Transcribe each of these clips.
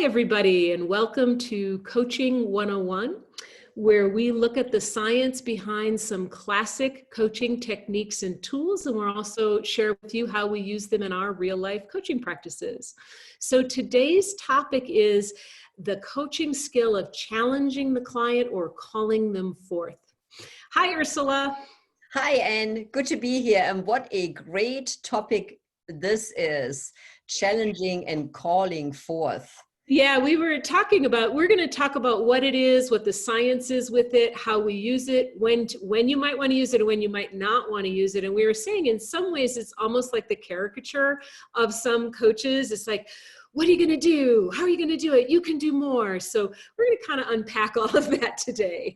Hi, everybody, and welcome to Coaching 101, where we look at the science behind some classic coaching techniques and tools, and we'll also share with you how we use them in our real-life coaching practices. So today's topic is the coaching skill of challenging the client or calling them forth. Hi, Ursula. Hi, Anne. Good to be here. And what a great topic this is, challenging and calling forth. Yeah, we're going to talk about what it is, what the science is with it, how we use it, when you might want to use it and when you might not want to use it. And we were saying in some ways, it's almost like the caricature of some coaches. It's like, what are you going to do? How are you going to do it? You can do more. So we're going to kind of unpack all of that today.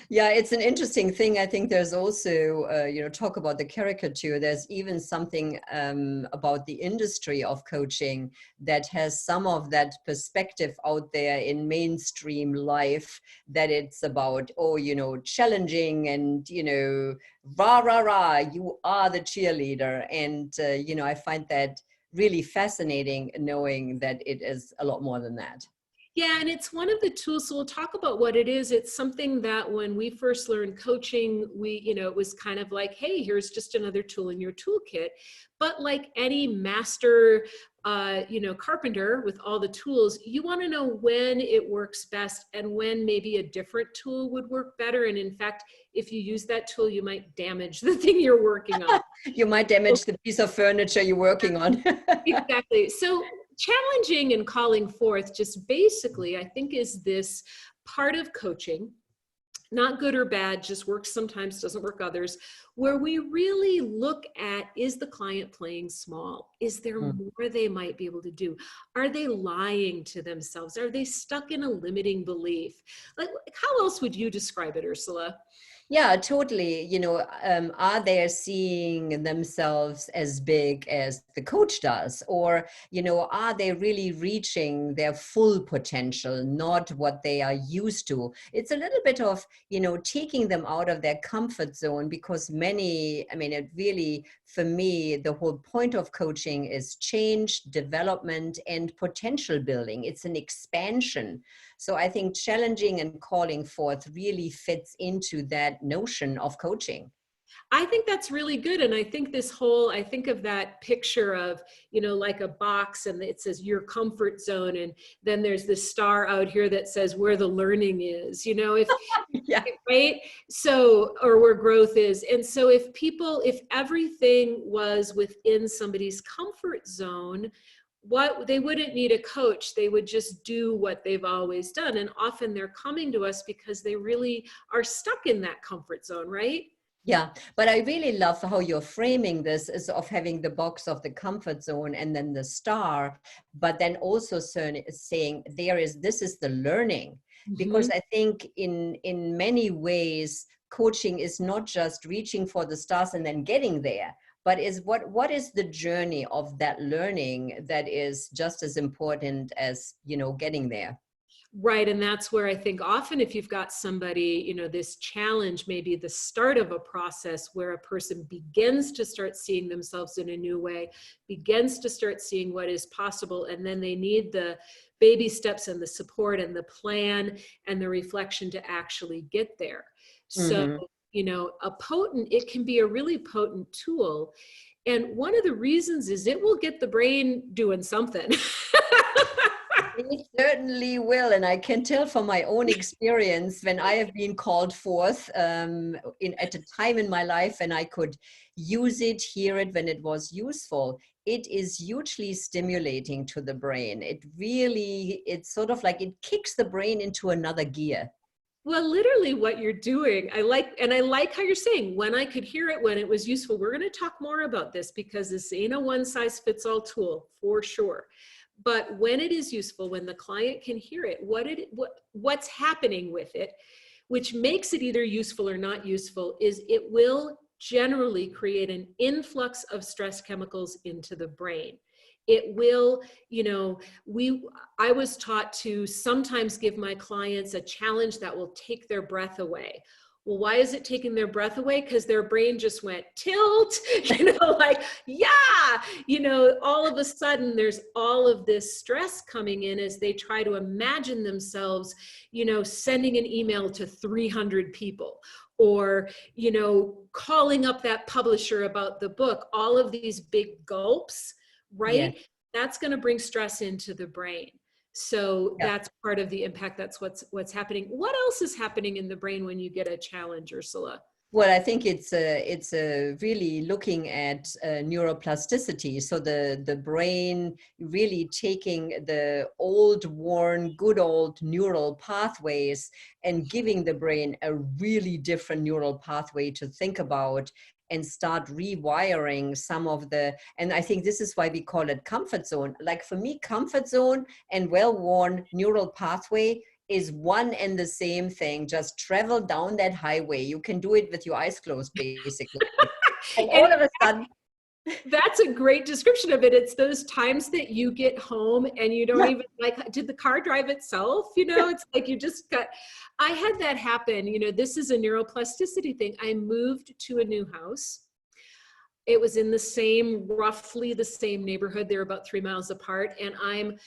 Yeah, it's an interesting thing. I think there's also, talk about the caricature. There's even something about the industry of coaching that has some of that perspective out there in mainstream life, that it's about, challenging and, rah, rah, rah, you are the cheerleader. And, I find that really fascinating, knowing that it is a lot more than that. Yeah, and it's one of the tools. So we'll talk about what it is. It's something that when we first learned coaching, it was kind of like, hey, here's just another tool in your toolkit. But like any master, carpenter with all the tools, you want to know when it works best and when maybe a different tool would work better. And in fact, if you use that tool, you might damage the thing you're working on. You might damage the piece of furniture you're working on. Exactly. So challenging and calling forth just basically, I think, is this part of coaching, not good or bad, just works sometimes, doesn't work others, where we really look at, is the client playing small? Is there more they might be able to do? Are they lying to themselves? Are they stuck in a limiting belief? Like, how else would you describe it, Ursula? Yeah, totally. Are they seeing themselves as big as the coach does? Or, are they really reaching their full potential, not what they are used to? It's a little bit of, taking them out of their comfort zone, because it really, for me, the whole point of coaching is change, development, and potential building. It's an expansion. So I think challenging and calling forth really fits into that notion of coaching. I think that's really good. And I think I think of that picture of, like a box, and it says your comfort zone. And then there's this star out here that says where the learning is, Yeah. right? So, or where growth is. And so if everything was within somebody's comfort zone, they wouldn't need a coach. They would just do what they've always done. And often they're coming to us because they really are stuck in that comfort zone, right? Yeah, but I really love how you're framing this, is of having the box of the comfort zone and then the star, but then also saying this is the learning. Because I think in many ways, coaching is not just reaching for the stars and then getting there, but is what is the journey of that learning that is just as important as, getting there. Right. And that's where I think often if you've got somebody, this challenge may be the start of a process where a person begins to start seeing themselves in a new way, begins to start seeing what is possible. And then they need the baby steps and the support and the plan and the reflection to actually get there. So, it can be a really potent tool. And one of the reasons is it will get the brain doing something. It certainly will. And I can tell from my own experience, when I have been called forth at a time in my life and I could use it, hear it when it was useful, it is hugely stimulating to the brain. It's sort of like it kicks the brain into another gear. Well, literally what you're doing, I like how you're saying, when I could hear it, when it was useful. We're going to talk more about this because this ain't a one size fits all tool for sure. But when it is useful, when the client can hear it, what's happening with it, which makes it either useful or not useful, is it will generally create an influx of stress chemicals into the brain. It will, I was taught to sometimes give my clients a challenge that will take their breath away, Well, why is it taking their breath away? Because their brain just went tilt, like, yeah, all of a sudden there's all of this stress coming in as they try to imagine themselves, sending an email to 300 people, or, calling up that publisher about the book, all of these big gulps, Yes. right? That's going to bring stress into the brain. So Yeah. that's part of the impact. That's what's happening. What else is happening in the brain when you get a challenge, Ursula? Well, I think it's really looking at neuroplasticity. So the brain really taking the old, worn, good old neural pathways and giving the brain a really different neural pathway to think about and start rewiring some of the, and I think this is why we call it comfort zone. Like for me, comfort zone and well-worn neural pathway is one and the same thing. Just travel down that highway. You can do it with your eyes closed, basically. And And all of a sudden, that's a great description of it. It's those times that you get home and you don't yeah, even did the car drive itself? It's like you just I had that happen. This is a neuroplasticity thing. I moved to a new house. It was in roughly the same neighborhood. They're about 3 miles apart. And I'm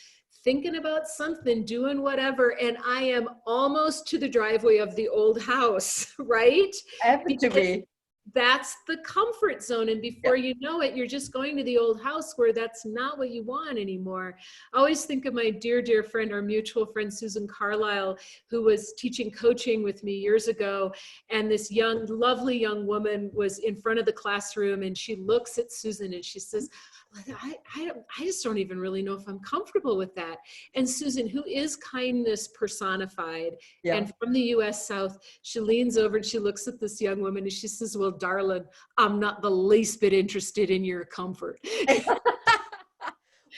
thinking about something, doing whatever. And I am almost to the driveway of the old house, right? happened to Because me. that's the comfort zone. And Yeah. before you know it, you're just going to the old house where that's not what you want anymore. I always think of my dear, dear friend, our mutual friend, Susan Carlisle, who was teaching coaching with me years ago. And this young, lovely young woman was in front of the classroom, and she looks at Susan and she says, I just don't even really know if I'm comfortable with that. And Susan, who is kindness personified, Yeah. and from the US South, she leans over and she looks at this young woman and she says, well, darling, I'm not the least bit interested in your comfort.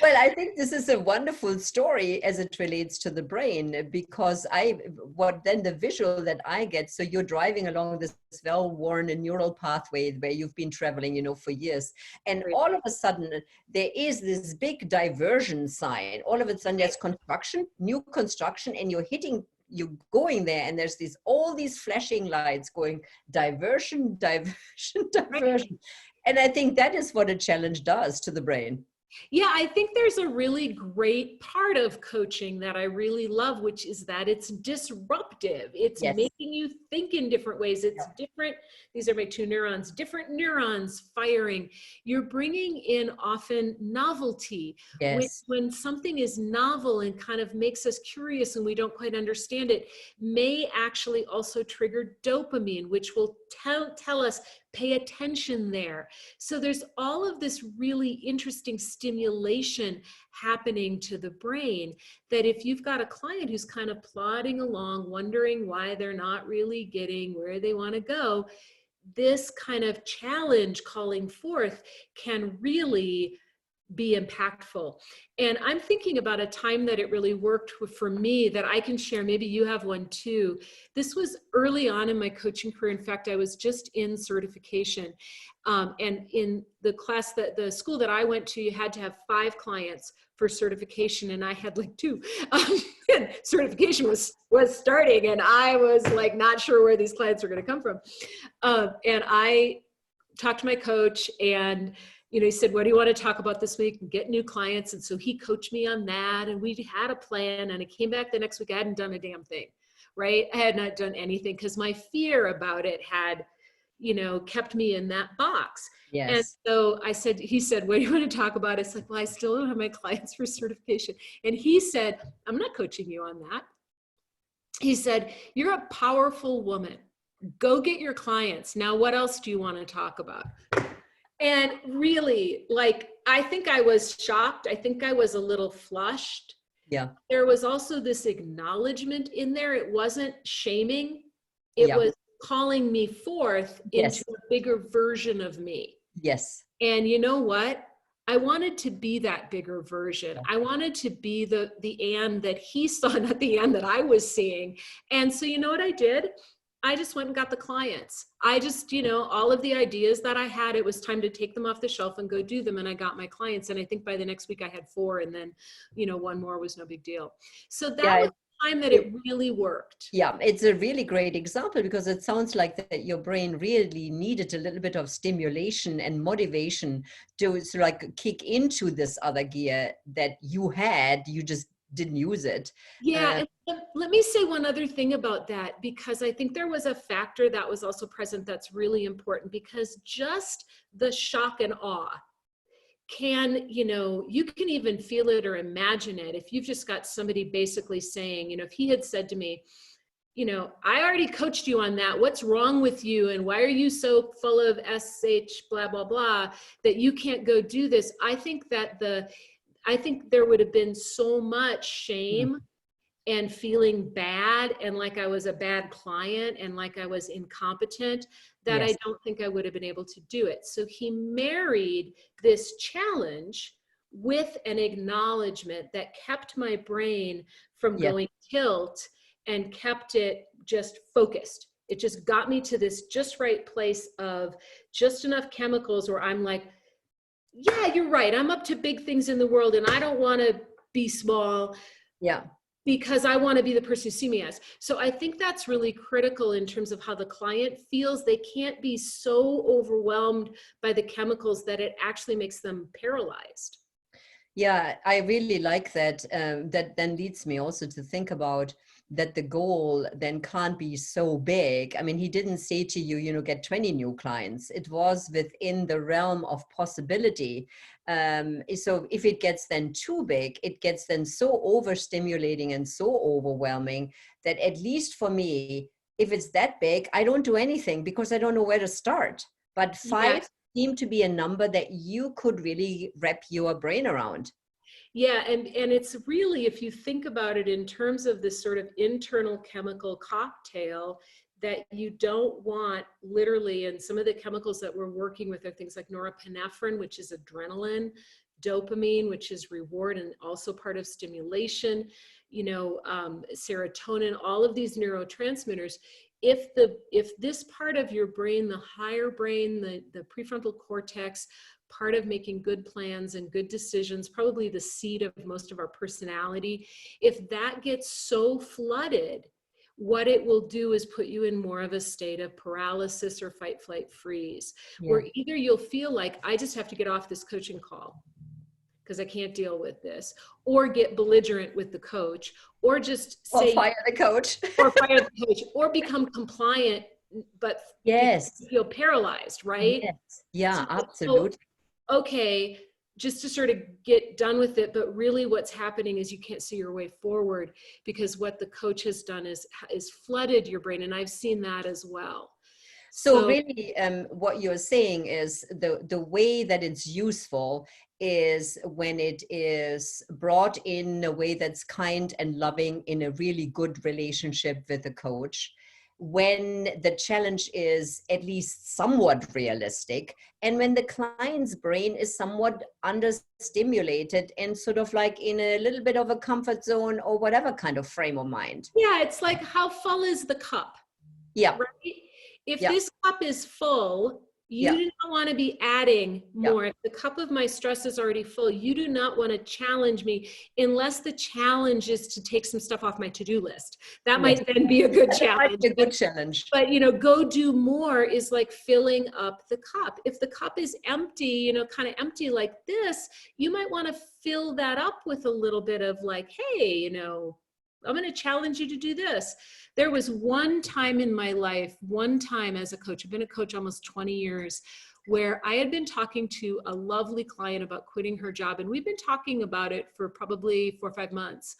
Well, I think this is a wonderful story as it relates to the brain, because what then the visual that I get, so you're driving along this well-worn neural pathway where you've been traveling, for years. And Right. all of a sudden, there is this big diversion sign. All of a sudden, there's construction, new construction, and you're going there, and there's all these flashing lights going diversion, diversion, diversion. And I think that is what a challenge does to the brain. Yeah, I think there's a really great part of coaching that I really love, which is that it's disruptive. It's Yes. making you think in different ways. It's different. These are my two neurons, different neurons firing. You're bringing in often novelty. Yes. When something is novel and kind of makes us curious and we don't quite understand it, may actually also trigger dopamine, which will tell us, pay attention there. So there's all of this really interesting stimulation happening to the brain, that if you've got a client who's kind of plodding along, wondering why they're not really getting where they want to go, this kind of challenge calling forth can really be impactful. And I'm thinking about a time that it really worked for me that I can share. Maybe you have one too. This was early on in my coaching career. In fact, I was just in certification. And in the class the school that I went to, you had to have 5 clients for certification. And I had like 2. And certification was starting, and I was like, not sure where these clients were going to come from. And I talked to my coach, and he said, what do you want to talk about this week? And get new clients. And so he coached me on that, and we had a plan, and I came back the next week. I hadn't done a damn thing, right? I had not done anything because my fear about it had, kept me in that box. Yes. And so he said, what do you want to talk about? It's like, well, I still don't have my clients for certification. And he said, I'm not coaching you on that. He said, you're a powerful woman. Go get your clients. Now, what else do you want to talk about? And really, I think I was shocked. I think I was a little flushed. Yeah. There was also this acknowledgement in there. It wasn't shaming. It was calling me forth into a bigger version of me. Yes. And you know what? I wanted to be that bigger version. I wanted to be the Anne that he saw, not the Anne that I was seeing. And so you know what I did? I just went and got the clients. I just, all of the ideas that I had, it was time to take them off the shelf and go do them. And I got my clients. And I think by the next week I had 4, and then, 1 more was no big deal. So that was time that it really worked. Yeah, it's a really great example because it sounds like that your brain really needed a little bit of stimulation and motivation to sort of like kick into this other gear that you had, you just didn't use it. Yeah, and let me say one other thing about that, because I think there was a factor that was also present that's really important, because just the shock and awe can, you can even feel it or imagine it. If you've just got somebody basically saying, if he had said to me, I already coached you on that. What's wrong with you? And why are you so full of SH blah, blah, blah, that you can't go do this? I think there would have been so much shame and feeling bad and like I was a bad client and like I was incompetent, that I Yes. don't think I would have been able to do it. So he married this challenge with an acknowledgement that kept my brain from Yeah. going tilt and kept it just focused. It just got me to this just right place of just enough chemicals where I'm like, yeah, you're right. I'm up to big things in the world and I don't want to be small. Yeah. Because I want to be the person you see me as. So I think that's really critical in terms of how the client feels. They can't be so overwhelmed by the chemicals that it actually makes them paralyzed. Yeah, I really like that. That then leads me also to think about that the goal then can't be so big. I mean, he didn't say to you, get 20 new clients. It was within the realm of possibility. So if it gets then too big, it gets then so overstimulating and so overwhelming that, at least for me, if it's that big, I don't do anything because I don't know where to start. But Yeah. 5 seem to be a number that you could really wrap your brain around. Yeah, and it's really, if you think about it in terms of this sort of internal chemical cocktail, that you don't want literally, and some of the chemicals that we're working with are things like norepinephrine, which is adrenaline, dopamine, which is reward and also part of stimulation, serotonin, all of these neurotransmitters. If this part of your brain, the higher brain, the prefrontal cortex, part of making good plans and good decisions, probably the seed of most of our personality, if that gets so flooded, what it will do is put you in more of a state of paralysis or fight, flight, freeze, Yeah. where either you'll feel like, I just have to get off this coaching call because I can't deal with this, or get belligerent with the coach, or just Or say, fire the coach. or fire the coach, or become compliant, but because Yes. you feel paralyzed, right? Yes. So, Yeah, absolutely. okay, just to sort of get done with it, but really what's happening is you can't see your way forward, because what the coach has done is flooded your brain, and I've seen that as well. So So really, what you're saying is the way that it's useful is when it is brought in a way that's kind and loving in a really good relationship with the coach, when the challenge is at least somewhat realistic, and when the client's brain is somewhat understimulated and sort of like in a little bit of a comfort zone or whatever kind of frame of mind. yeah, it's like, how full is the cup? Yeah. Right? If Yeah. this cup is full, you Yeah. do not want to be adding Yeah. more. If the cup of my stress is already full, you do not want to challenge me, unless the challenge is to take some stuff off my to-do list. That Yes. might then be a good That might challenge. be a good challenge. But go do more is like filling up the cup. If the cup is empty, kind of empty like this, you might want to fill that up with a little bit of like, hey, I'm going to challenge you to do this. There was one time in my life, one time as a coach, I've been a coach almost 20 years, where I had been talking to a lovely client about quitting her job. And we've been talking about it for probably 4 or 5 months.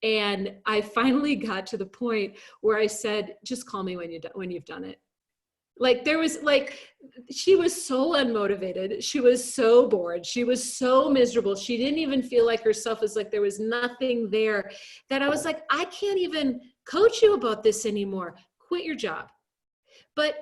And I finally got to the point where I said, just call me when you've done it. Like, there was she was so unmotivated. She was so bored. She was so miserable. She didn't even feel like herself. It's like there was nothing there, that I was like, I can't even coach you about this anymore. Quit your job. But,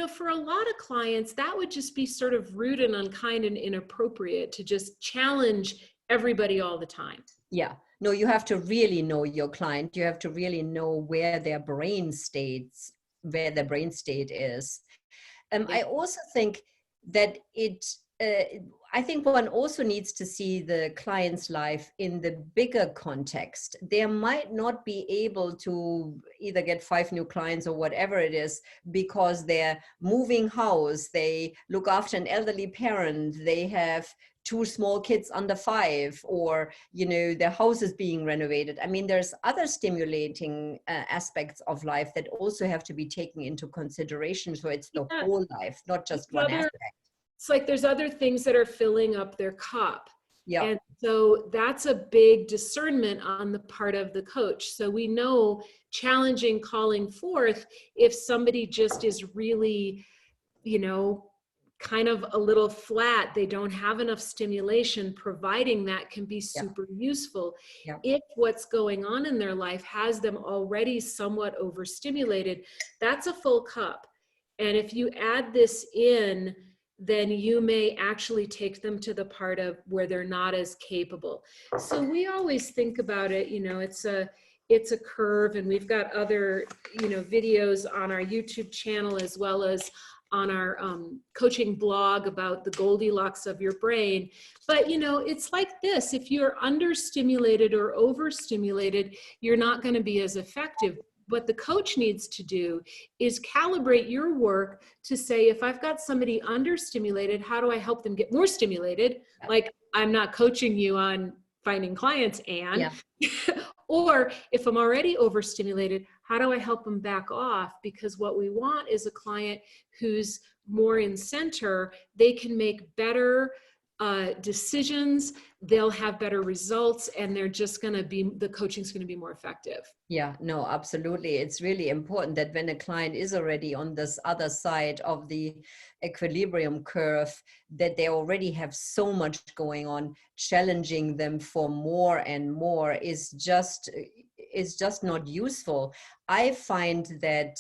for a lot of clients, that would just be sort of rude and unkind and inappropriate to just challenge everybody all the time. Yeah. No, you have to really know your client. You have to really know where their brain state is. Yeah. I also think that I think one also needs to see the client's life in the bigger context. They might not be able to either get 5 new clients or whatever it is because they're moving house, they look after an elderly parent, they have 2 small kids under 5, or their house is being renovated. I mean, there's other stimulating aspects of life that also have to be taken into consideration. So it's the Yeah. whole life, not just one aspect. It's like there's other things that are filling up their cup. Yeah. And so that's a big discernment on the part of the coach. So we know challenging calling forth, if somebody just is really, kind of a little flat, they don't have enough stimulation, providing that can be super useful. Yeah. If what's going on in their life has them already somewhat overstimulated, that's a full cup. And if you add this in, then you may actually take them to the part of where they're not as capable. So we always think about it, it's a curve, and we've got other, videos on our YouTube channel as well as on our coaching blog about the Goldilocks of your brain. But, it's like this: if you're understimulated or overstimulated, you're not going to be as effective. What the coach needs to do is calibrate your work to say, if I've got somebody understimulated, how do I help them get more stimulated? Like, I'm not coaching you on finding clients, Anne. Yeah. Or if I'm already overstimulated, how do I help them back off? Because what we want is a client who's more in center. They can make better decisions, they'll have better results, and the coaching's going to be more effective. Yeah, no, absolutely. It's really important that when a client is already on this other side of the equilibrium curve, that they already have so much going on, challenging them for more and more is just not useful. I find that,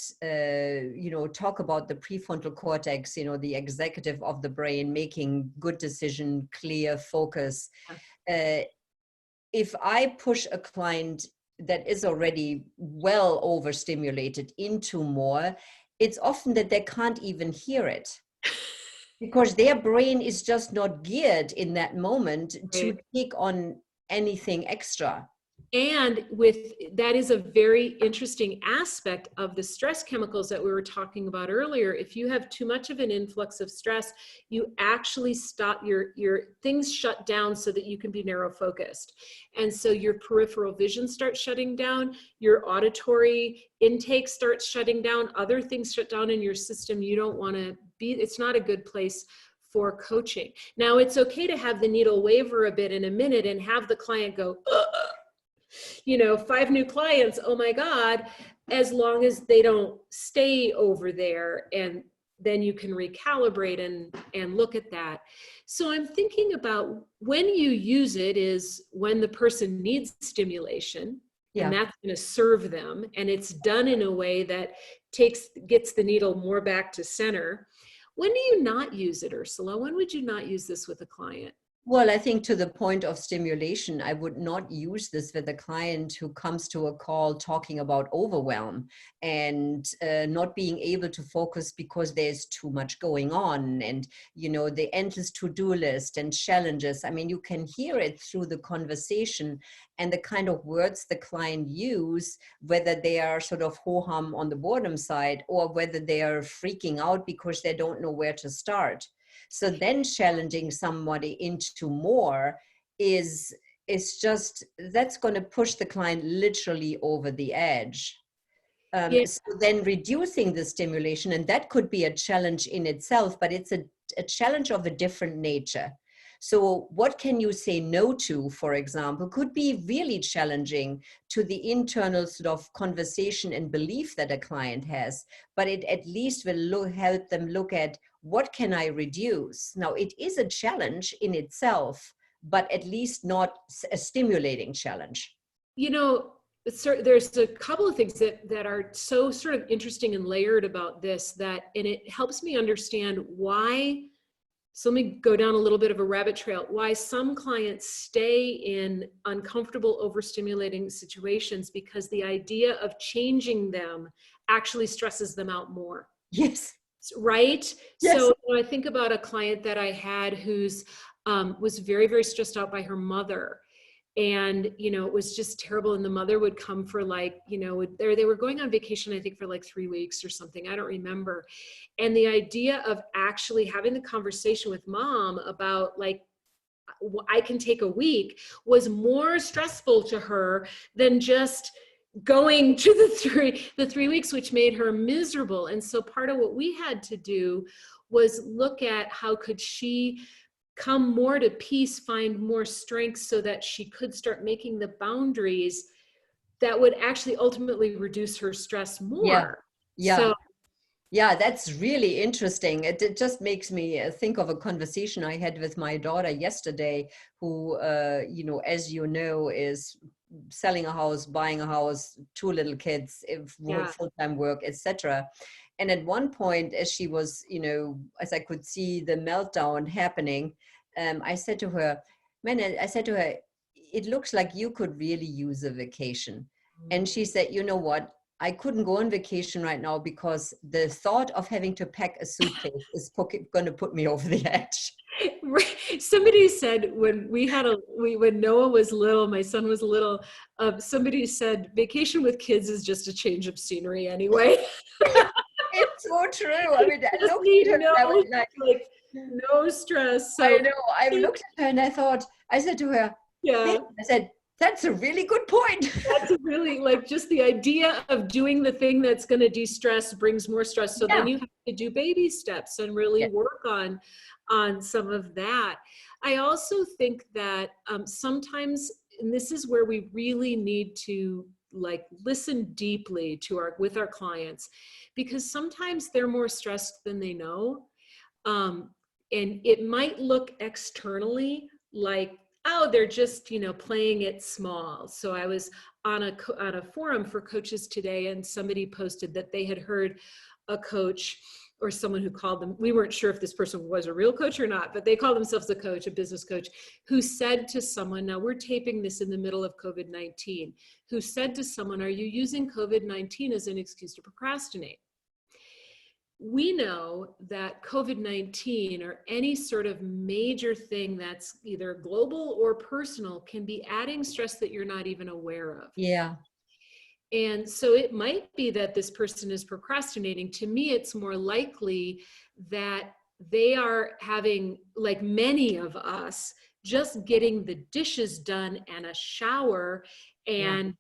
talk about the prefrontal cortex, the executive of the brain, making good decision, clear focus. If I push a client that is already well overstimulated into more, it's often that they can't even hear it because their brain is just not geared in that moment to take on anything extra. And that is a very interesting aspect of the stress chemicals that we were talking about earlier. If you have too much of an influx of stress, you actually stop your things shut down so that you can be narrow focused. And so your peripheral vision starts shutting down, your auditory intake starts shutting down, other things shut down in your system. You don't want to be, it's not a good place for coaching. Now, it's okay to have the needle waver a bit in a minute and have the client go, 5 new clients, oh my God, as long as they don't stay over there, and then you can recalibrate and look at that. So I'm thinking about when you use it is when the person needs stimulation, and that's going to serve them, and it's done in a way that gets the needle more back to center. When do you not use it, Ursula? When would you not use this with a client? Well, I think to the point of stimulation, I would not use this with a client who comes to a call talking about overwhelm and not being able to focus because there's too much going on, and, the endless to-do list and challenges. I mean, you can hear it through the conversation and the kind of words the client use, whether they are sort of ho-hum on the boredom side or whether they are freaking out because they don't know where to start. So then challenging somebody into more is just, that's going to push the client literally over the edge. So then reducing the stimulation, and that could be a challenge in itself, but it's a challenge of a different nature. So what can you say no to, for example, could be really challenging to the internal sort of conversation and belief that a client has, but it at least will help them look at, what can I reduce? Now, it is a challenge in itself, but at least not a stimulating challenge. There's a couple of things that are so sort of interesting and layered about this, and it helps me understand why. So let me go down a little bit of a rabbit trail. Why some clients stay in uncomfortable, overstimulating situations, because the idea of changing them actually stresses them out more. Yes. Right? Yes. So when I think about a client that I had who's was very, very stressed out by her mother. And, it was just terrible. And the mother would come for like, they were going on vacation, I think for like 3 weeks or something. I don't remember. And the idea of actually having the conversation with mom about like, I can take a week was more stressful to her than just going to the 3 weeks, which made her miserable. And so part of what we had to do was look at how could she come more to peace, find more strength so that she could start making the boundaries that would actually ultimately reduce her stress Yeah. more. Yeah. So Yeah, that's really interesting. It just makes me think of a conversation I had with my daughter yesterday, who, as you know, is selling a house, buying a house, two little kids, yeah, full-time work, etc. And at one point, as she was, as I could see the meltdown happening, I said to her, man, I said to her, it looks like you could really use a vacation. And she said, you know what? I couldn't go on vacation right now because the thought of having to pack a suitcase is going to put me over the edge. somebody said when when Noah was little, my son was little, somebody said vacation with kids is just a change of scenery anyway. It's so true. I mean, I Just looked need at her and I was like no stress. I So know, I looked at her and I said to her, yeah, I said, that's a really good point. that's really like just the idea of doing the thing that's going to de-stress brings more stress. So then Yeah. you have to do baby steps and really Yeah. work on some of that. I also think that sometimes, and this is where we really need to like listen deeply to with our clients, because sometimes they're more stressed than they know. Um, and it might look externally like, oh, they're just, playing it small. So I was on a forum for coaches today, and somebody posted that they had heard a coach or someone who called them, we weren't sure if this person was a real coach or not, but they called themselves a coach, a business coach, who said to someone, now we're taping this in the middle of COVID-19, who said to someone, are you using COVID-19 as an excuse to procrastinate? We know that COVID-19 or any sort of major thing that's either global or personal can be adding stress that you're not even aware of. Yeah. And so it might be that this person is procrastinating. To me, it's more likely that they are having, like many of us, just getting the dishes done and a shower Yeah. and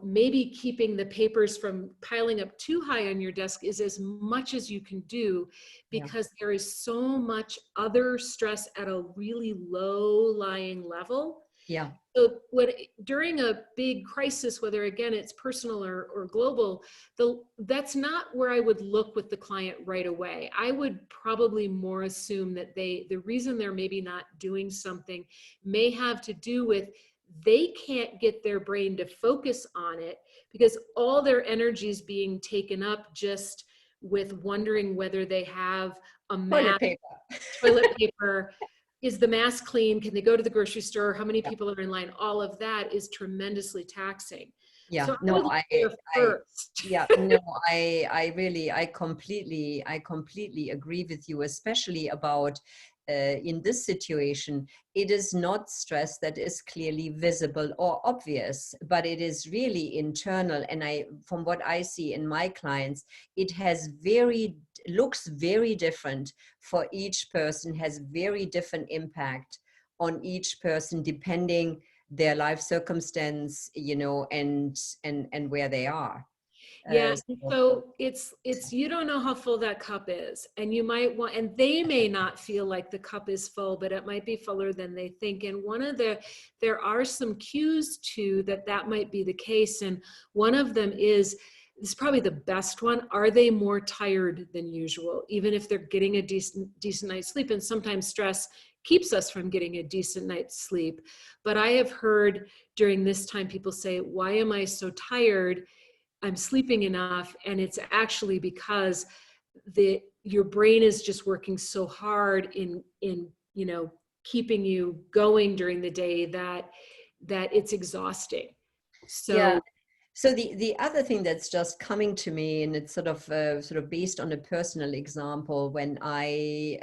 maybe keeping the papers from piling up too high on your desk is as much as you can do, Yeah. because there is so much other stress at a really low lying level. Yeah. So during a big crisis, whether again it's personal or global, that's not where I would look with the client right away. I would probably more assume that the reason they're maybe not doing something may have to do with they can't get their brain to focus on it because all their energy is being taken up just with wondering whether they have a Toilet mat, paper. toilet paper, is the mask clean, can they go to the grocery store, how many Yeah. people are in line? All of that is tremendously taxing. Yeah. So I would No, look there I, first. yeah, no, I completely agree with you, especially about in this situation. It is not stress that is clearly visible or obvious, but it is really internal. And from what I see in my clients, it looks very different for each person, has very different impact on each person, depending their life circumstance, and where they are. Yeah, So, so it's you don't know how full that cup is, and you might want, and they may not feel like the cup is full, but it might be fuller than they think. And there are some cues to that might be the case, and one of them is, this is probably the best one, are they more tired than usual, even if they're getting a decent night's sleep? And sometimes stress keeps us from getting a decent night's sleep. But I have heard during this time people say, why am I so tired? I'm sleeping enough. And it's actually because your brain is just working so hard in keeping you going during the day that it's exhausting. yeah, So So the other thing that's just coming to me, and it's sort of based on a personal example, when I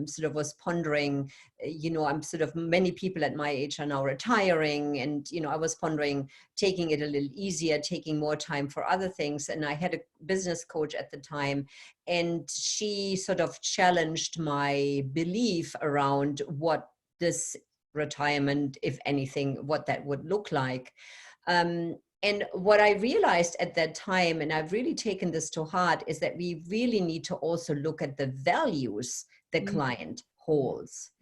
sort of was pondering, I'm sort of, many people at my age are now retiring, and I was pondering taking it a little easier, taking more time for other things. And I had a business coach at the time, and she sort of challenged my belief around what this retirement, if anything, what that would look like. And what I realized at that time, and I've really taken this to heart, is that we really need to also look at the values the client holds.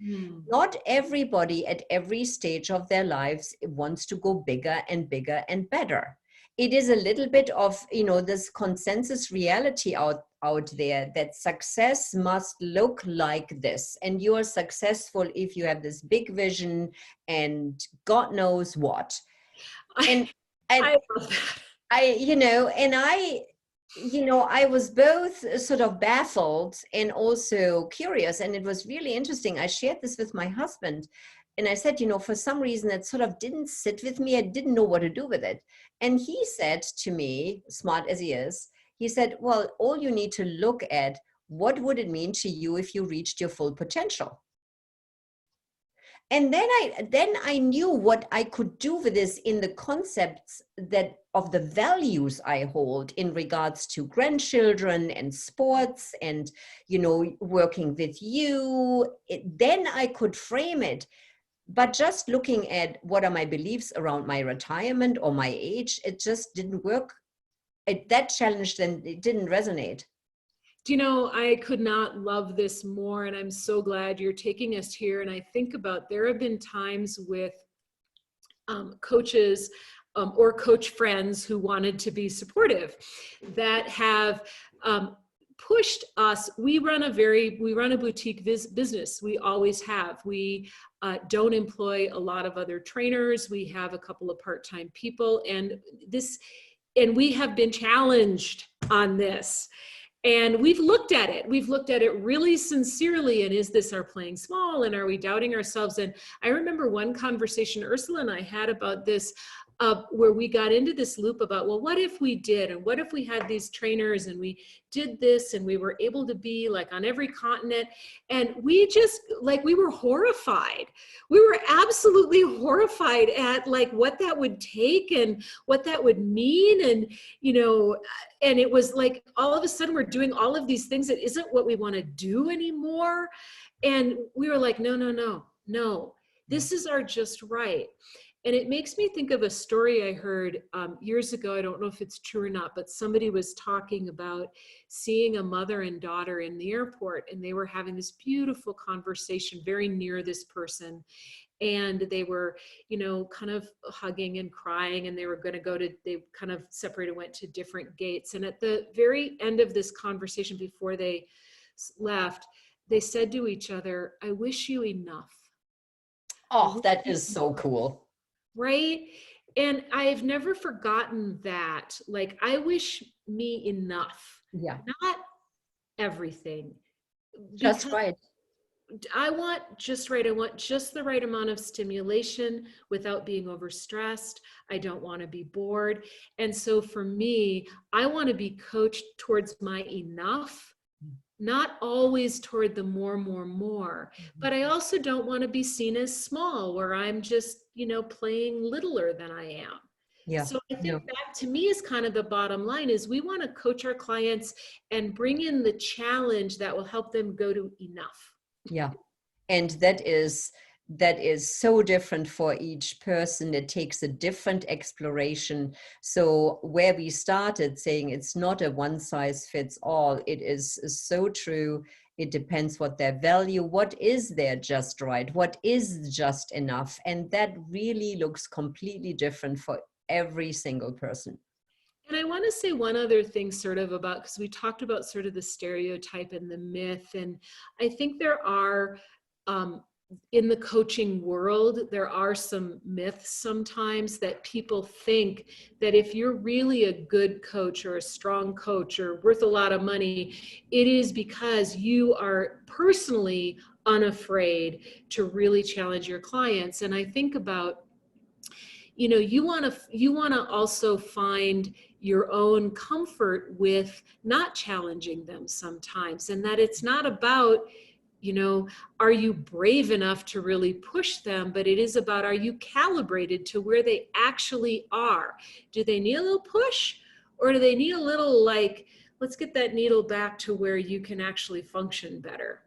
Not everybody at every stage of their lives wants to go bigger and bigger and better. It is a little bit of, this consensus reality out there that success must look like this. And you are successful if you have this big vision and God knows what. And I love that. I was both sort of baffled and also curious. And it was really interesting. I shared this with my husband, and I said, for some reason it sort of didn't sit with me. I didn't know what to do with it. And he said to me, smart as he is, he said, well, all you need to look at, what would it mean to you if you reached your full potential? And then I knew what I could do with this in the concepts that of the values I hold in regards to grandchildren and sports and, working with you. Then I could frame it. But just looking at what are my beliefs around my retirement or my age, it just didn't work. That challenge, then, it didn't resonate. I could not love this more, and I'm so glad you're taking us here. And I think about, there have been times with coaches or coach friends who wanted to be supportive that have pushed us. We run a boutique business. We always have. We don't employ a lot of other trainers. We have a couple of part-time people, and we have been challenged on this. And we've looked at it. We've looked at it really sincerely. And is this our playing small? And are we doubting ourselves? And I remember one conversation Ursula and I had about this, where we got into this loop about, well, what if we did? And what if we had these trainers and we did this and we were able to be like on every continent? And we just, like, we were horrified. We were absolutely horrified at like what that would take and what that would mean. And, and it was like, all of a sudden we're doing all of these things that isn't what we want to do anymore. And we were like, no, this is our just right. And it makes me think of a story I heard years ago. I don't know if it's true or not, but somebody was talking about seeing a mother and daughter in the airport, and they were having this beautiful conversation very near this person. And they were, kind of hugging and crying, and they were going to they kind of separated, went to different gates. And at the very end of this conversation, before they left, they said to each other, "I wish you enough." Oh, that is so cool. Right? And I've never forgotten that. Like, I wish me enough. Yeah. Not everything. Just right. I want just right. I want just the right amount of stimulation without being overstressed. I don't want to be bored. And so for me, I want to be coached towards my enough, not always toward the more. But I also don't want to be seen as small, where I'm just, playing littler than I am. Yeah. So I think that, to me, is kind of the bottom line, is we want to coach our clients and bring in the challenge that will help them go to enough. Yeah. And that is so different for each person. It takes a different exploration. So where we started saying it's not a one size fits all, it is so true. It depends what their value, what is their just right, what is just enough. And that really looks completely different for every single person. And I want to say one other thing sort of about, because we talked about sort of the stereotype and the myth. And I think there are, in the coaching world, there are some myths sometimes that people think that if you're really a good coach or a strong coach or worth a lot of money, it is because you are personally unafraid to really challenge your clients. And I think about, you want to also find your own comfort with not challenging them sometimes, and that it's not about, are you brave enough to really push them, but it is about, are you calibrated to where they actually are? Do they need a little push, or do they need a little, like, let's get that needle back to where you can actually function better?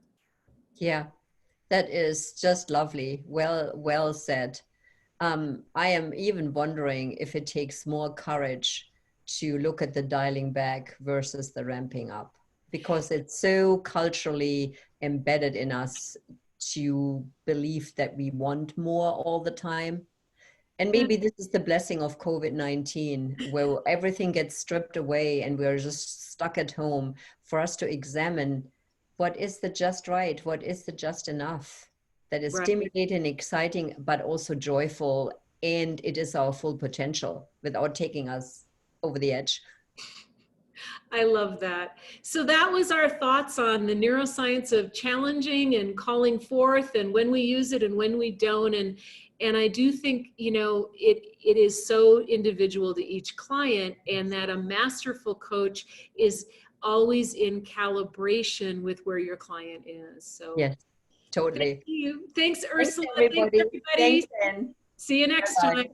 Yeah, that is just lovely. Well said. I am even wondering if it takes more courage to look at the dialing back versus the ramping up, because it's so culturally embedded in us to believe that we want more all the time. And Yeah, maybe this is the blessing of COVID-19, where everything gets stripped away and we're just stuck at home, for us to examine what is the just right, what is the just enough, that is right. stimulating, exciting, but also joyful, and it is our full potential without taking us over the edge. I love that. So that was our thoughts on the neuroscience of challenging and calling forth, and when we use it and when we don't. And I do think, it is so individual to each client, and that a masterful coach is always in calibration with where your client is. So Yes, thank totally. you. Thanks, Thanks, Ursula. Thanks, everybody. Thanks, everybody. Anne. See you next Bye-bye. time.